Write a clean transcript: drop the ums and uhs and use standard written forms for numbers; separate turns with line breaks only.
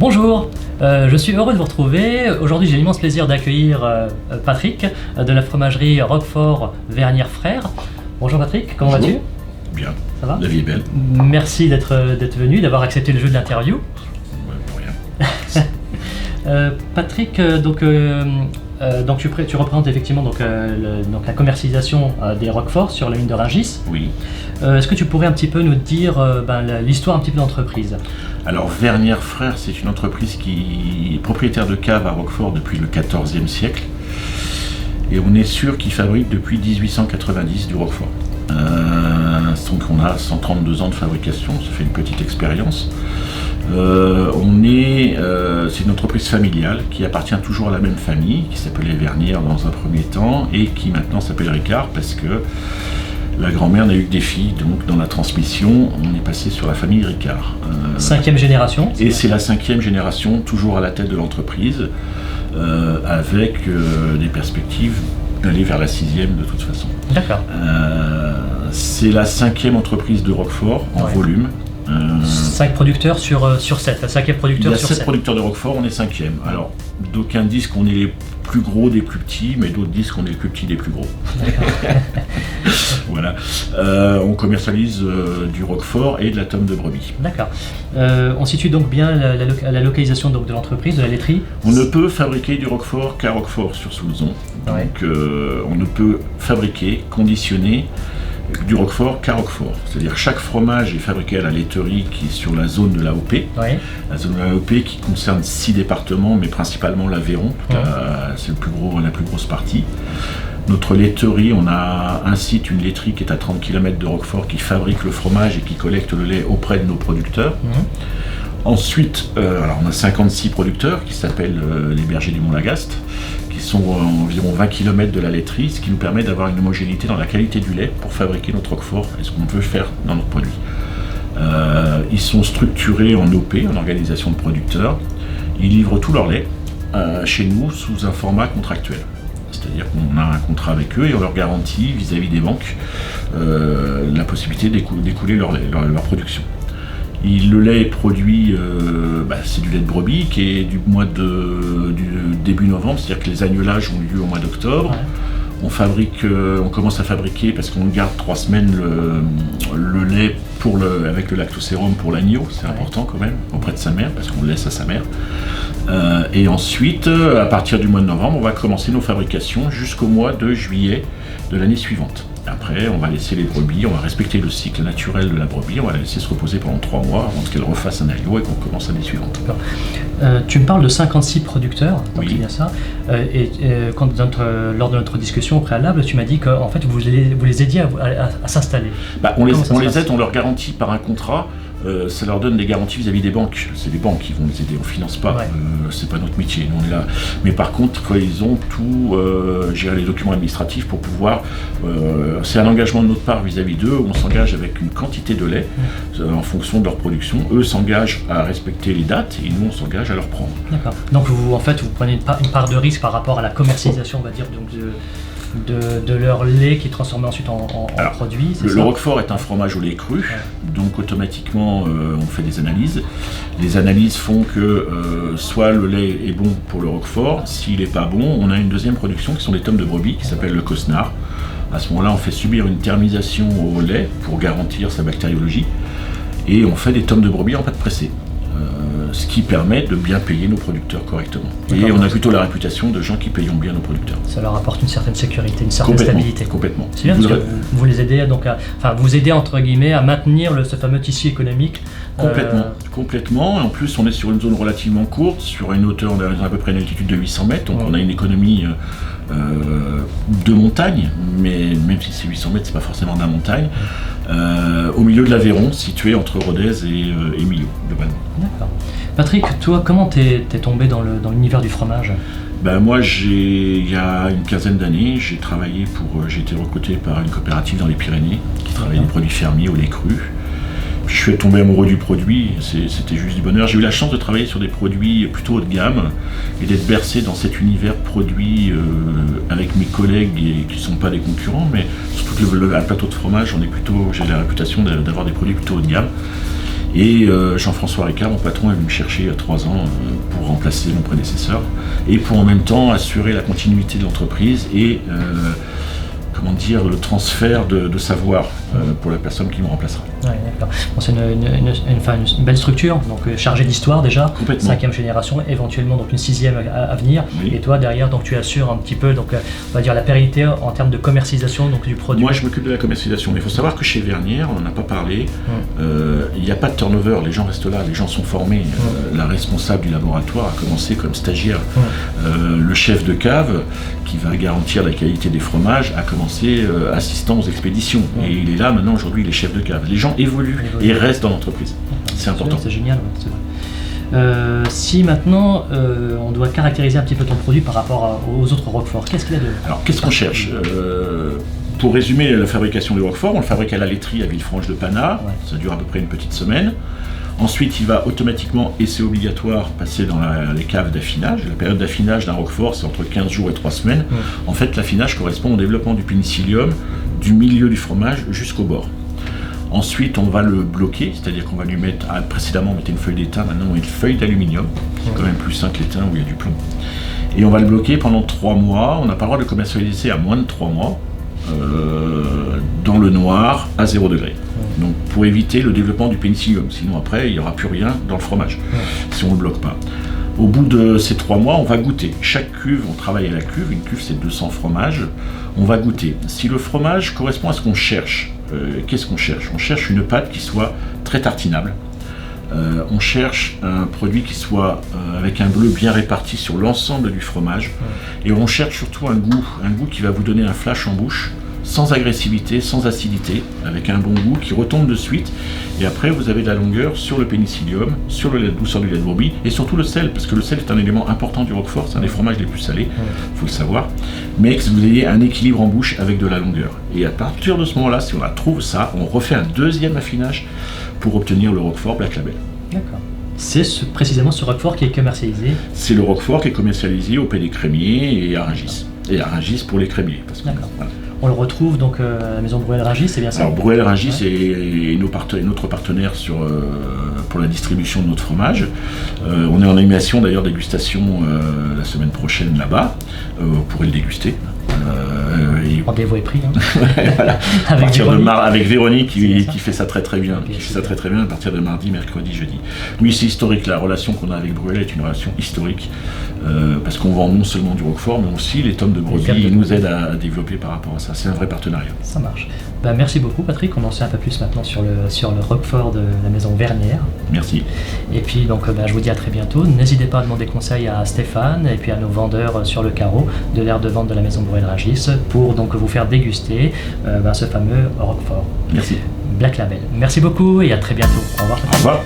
Bonjour, je suis heureux de vous retrouver. Aujourd'hui, j'ai l'immense plaisir d'accueillir Patrick de la fromagerie Roquefort Vernières Frères. Bonjour Patrick, comment vas-tu?
Bien.
Ça va?
La vie est belle.
Merci d'être venu, d'avoir accepté le jeu de l'interview.
Ouais, pour rien.
Patrick, tu représentes effectivement la commercialisation des Roquefort sur la ligne de Rungis.
Oui.
Est-ce que tu pourrais un petit peu nous dire l'histoire un petit peu de l'entreprise?
Alors, Vernières Frères, c'est une entreprise qui est propriétaire de cave à Roquefort depuis le XIVe siècle. Et on est sûr qu'ils fabriquent depuis 1890 du Roquefort. Donc on a 132 ans de fabrication, ça fait une petite expérience. C'est une entreprise familiale qui appartient toujours à la même famille, qui s'appelait Vernières dans un premier temps, et qui maintenant s'appelle Ricard parce que la grand-mère n'a eu que des filles, donc dans la transmission, on est passé sur la famille Ricard.
5e génération.
Et c'est la 5e génération, toujours à la tête de l'entreprise, avec des perspectives d'aller vers la 6e de toute façon.
D'accord.
C'est la 5e entreprise de Roquefort en volume.
5 producteurs sur 7, la 5e producteur sur 7.
Il y a 7 producteurs de Roquefort, on est 5e. Alors, d'aucuns disent qu'on est les plus gros des plus petits, mais d'autres disent qu'on est les plus petits des plus gros. Voilà. On commercialise du Roquefort et de la tome de brebis.
D'accord. On situe donc bien la localisation donc, de l'entreprise, de la laiterie.
On ne peut fabriquer du Roquefort qu'à Roquefort sur Soulzon. Donc, on ne peut fabriquer, conditionner du Roquefort qu'à Roquefort. C'est-à-dire chaque fromage est fabriqué à la laiterie qui est sur la zone de l'AOP. La zone de l'AOP qui concerne 6 départements, mais principalement l'Aveyron. C'est la plus grosse partie. Notre laiterie, on a un site, une laiterie qui est à 30 km de Roquefort qui fabrique le fromage et qui collecte le lait auprès de nos producteurs. Ensuite, on a 56 producteurs qui s'appellent les bergers du Mont-Lagaste, qui sont à environ 20 km de la laiterie, ce qui nous permet d'avoir une homogénéité dans la qualité du lait pour fabriquer notre Roquefort et ce qu'on veut faire dans notre produit. Ils sont structurés en OP, en organisation de producteurs. Ils livrent tout leur lait chez nous sous un format contractuel. C'est-à-dire qu'on a un contrat avec eux et on leur garantit vis-à-vis des banques la possibilité d'écouler leur production. Le lait est produit, c'est du lait de brebis qui est du début novembre, c'est-à-dire que les agnelages ont lieu au mois d'octobre. On commence à fabriquer parce qu'on garde 3 semaines le lait avec le lactosérum pour l'agneau, c'est important quand même, auprès de sa mère, parce qu'on le laisse à sa mère. Et ensuite, à partir du mois de novembre, on va commencer nos fabrications jusqu'au mois de juillet de l'année suivante. Après, on va laisser les brebis, on va respecter le cycle naturel de la brebis, on va la laisser se reposer pendant 3 mois avant qu'elle refasse un agneau et qu'on commence l'année suivante.
Tu me parles de 56 producteurs, donc
oui.
Il y a ça. Lors de notre discussion au préalable, tu m'as dit qu'en fait vous les aidiez à s'installer.
On les aide, on leur garantit par un contrat. Ça leur donne des garanties vis-à-vis des banques. C'est les banques qui vont les aider, on ne finance pas, c'est pas notre métier, nous on est là. Mais par contre, ils ont tout géré les documents administratifs pour pouvoir. C'est un engagement de notre part vis-à-vis d'eux, on s'engage avec une quantité de lait en fonction de leur production. Eux s'engagent à respecter les dates et nous on s'engage à leur prendre. D'accord.
Donc vous prenez une part de risque par rapport à la commercialisation, on va dire, donc de leur lait qui est transformé ensuite en produit.
Le Roquefort est un fromage au lait cru, donc automatiquement on fait des analyses. Les analyses font que soit le lait est bon pour le Roquefort, s'il n'est pas bon, on a une deuxième production qui sont les tomes de brebis qui s'appelle le Cosnard. À ce moment-là, on fait subir une thermisation au lait pour garantir sa bactériologie et on fait des tomes de brebis en pâte pressée. Ce qui permet de bien payer nos producteurs correctement. Et on a plutôt la réputation de gens qui payent bien nos producteurs.
Ça leur apporte une certaine sécurité, une certaine stabilité.
Complètement.
C'est bien parce que vous les aidez vous aidez entre guillemets à maintenir ce fameux tissu économique.
Complètement. En plus, on est sur une zone relativement courte, sur une hauteur, on a à peu près une altitude de 800 mètres, donc on a une économie de montagne, mais même si c'est 800 mètres, c'est pas forcément de la montagne. Au milieu de l'Aveyron, situé entre Rodez et Millau, globalement.
D'accord. Patrick, toi, comment t'es tombé dans l'univers du fromage?
Moi, il y a une quinzaine d'années, j'ai été recruté par une coopérative dans les Pyrénées qui travaille des produits fermiers au lait cru. Puis je suis tombé amoureux du produit, c'était juste du bonheur. J'ai eu la chance de travailler sur des produits plutôt haut de gamme et d'être bercé dans cet univers produit avec mes collègues qui ne sont pas des concurrents, mais surtout le plateau de fromage, j'ai la réputation d'avoir des produits plutôt haut de gamme. Et Jean-François Ricard, mon patron, est venu me chercher il y a 3 ans pour remplacer mon prédécesseur et pour en même temps assurer la continuité de l'entreprise et le transfert de savoir pour la personne qui me remplacera.
Ouais, d'accord. Bon, c'est une belle structure, donc chargée d'histoire déjà, 5e génération, éventuellement donc une 6e à venir. Oui. Et toi derrière, donc tu assures un petit peu, donc on va dire la pérennité en termes de commercialisation donc du produit.
Moi, je m'occupe de la commercialisation, mais il faut savoir que chez Vernières, on n'en a pas parlé. Il n'y a pas de turnover, les gens restent là, les gens sont formés. La responsable du laboratoire a commencé comme stagiaire. Le chef de cave, qui va garantir la qualité des fromages, a commencé assistant aux expéditions. Et il est là maintenant, aujourd'hui, il est chef de cave. Les gens évoluent et restent dans l'entreprise. C'est important.
C'est génial, c'est vrai. Si maintenant on doit caractériser un petit peu ton produit par rapport aux autres Roquefort, qu'est-ce qu'il y a de...
Alors, qu'est-ce qu'on cherche pour résumer la fabrication du Roquefort, on le fabrique à la laiterie à Villefranche-de-Panat. Ça dure à peu près une petite semaine. Ensuite, il va automatiquement, et c'est obligatoire, passer dans les caves d'affinage. La période d'affinage d'un Roquefort, c'est entre 15 jours et 3 semaines. En fait, l'affinage correspond au développement du pénicillium du milieu du fromage jusqu'au bord. Ensuite, on va le bloquer, c'est-à-dire qu'on va lui mettre, précédemment on mettait une feuille d'étain, maintenant on met une feuille d'aluminium, c'est quand même plus sain que l'étain où il y a du plomb. Et on va le bloquer pendant 3 mois, on n'a pas le droit de commercialiser à moins de 3 mois, dans le noir, à 0 degré. Donc pour éviter le développement du pénicillium, sinon après il n'y aura plus rien dans le fromage, si on ne le bloque pas. Au bout de ces 3 mois, on va goûter. Chaque cuve, on travaille à la cuve, une cuve c'est 200 fromages, on va goûter. Si le fromage correspond à ce qu'on cherche, qu'est-ce qu'on cherche? On cherche une pâte qui soit très tartinable, on cherche un produit qui soit avec un bleu bien réparti sur l'ensemble du fromage, et on cherche surtout un goût qui va vous donner un flash en bouche, sans agressivité, sans acidité, avec un bon goût qui retombe de suite. Et après, vous avez de la longueur sur le pénicillium, sur la douceur du lait de brebis, et surtout le sel, parce que le sel est un élément important du Roquefort, c'est un des fromages les plus salés, il faut le savoir, mais que vous ayez un équilibre en bouche avec de la longueur. Et à partir de ce moment-là, si on la trouve ça, on refait un deuxième affinage pour obtenir le Roquefort Black Label.
D'accord. C'est précisément ce Roquefort qui est commercialisé?
C'est le Roquefort qui est commercialisé auprès des crémiers et à Rungis. Et à Rungis pour les crémiers.
D'accord. On le retrouve donc à la maison Bruel-Rungis, c'est bien ça?
Alors Bruel-Rungis est notre partenaire pour la distribution de notre fromage. On est en animation d'ailleurs dégustation la semaine prochaine là-bas. Vous pourrez le déguster.
Rendez-vous est pris.
Voilà. avec Véronique qui fait ça très bien. Qui fait ça très bien à partir de mardi, mercredi, jeudi. Oui, c'est historique. La relation qu'on a avec Bruel est une relation historique parce qu'on vend non seulement du Roquefort, mais aussi les tomes de brebis. Ils nous aident à développer par rapport à ça. C'est un vrai partenariat.
Ça marche. Merci beaucoup, Patrick. On en sait un peu plus maintenant sur le Roquefort de la maison Vernières.
Merci.
Et puis donc je vous dis à très bientôt. N'hésitez pas à demander conseil à Stéphane et puis à nos vendeurs sur le carreau de l'aire de vente de la maison Bruel-Rungis pour donc vous faire déguster ce fameux Roquefort.
Merci.
Black Label. Merci beaucoup et à très bientôt. Au revoir.
Au revoir.